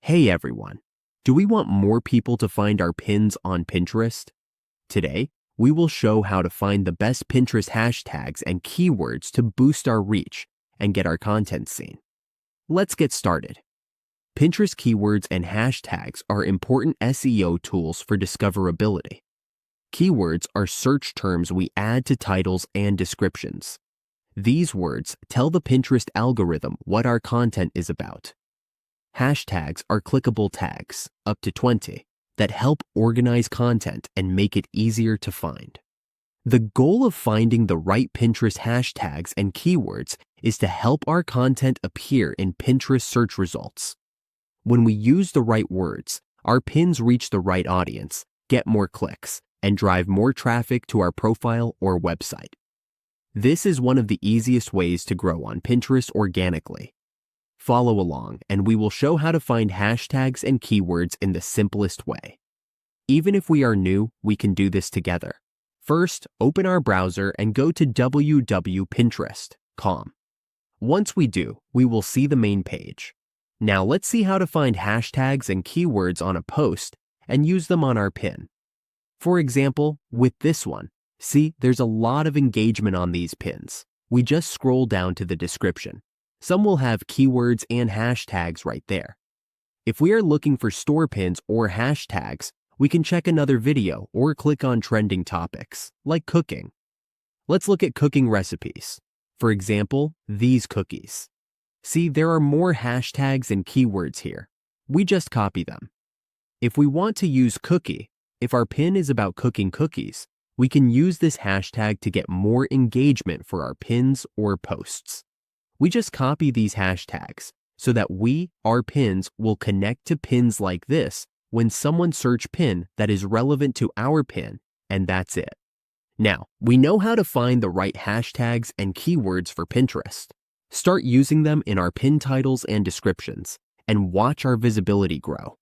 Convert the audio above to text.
Hey everyone, do we want more people to find our pins on Pinterest? Today, we will show how to find the best Pinterest hashtags and keywords to boost our reach and get our content seen. Let's get started. Pinterest keywords and hashtags are important SEO tools for discoverability. Keywords are search terms we add to titles and descriptions. These words tell the Pinterest algorithm what our content is about. Hashtags are clickable tags, up to 20, that help organize content and make it easier to find. The goal of finding the right Pinterest hashtags and keywords is to help our content appear in Pinterest search results. When we use the right words, our pins reach the right audience, get more clicks, and drive more traffic to our profile or website. This is one of the easiest ways to grow on Pinterest organically. Follow along, and we will show how to find hashtags and keywords in the simplest way. Even if we are new, we can do this together. First, open our browser and go to www.pinterest.com. Once we do, we will see the main page. Now let's see how to find hashtags and keywords on a post and use them on our pin. For example, with this one, see, there's a lot of engagement on these pins. We just scroll down to the description. Some will have keywords and hashtags right there. If we are looking for store pins or hashtags, we can check another video or click on trending topics, like cooking. Let's look at cooking recipes. For example, these cookies. See, there are more hashtags and keywords here. We just copy them. If we want to use cookie, if our pin is about cooking cookies, we can use this hashtag to get more engagement for our pins or posts. We just copy these hashtags so that our pins, will connect to pins like this when someone search pin that is relevant to our pin, and that's it. Now, we know how to find the right hashtags and keywords for Pinterest. Start using them in our pin titles and descriptions, and watch our visibility grow.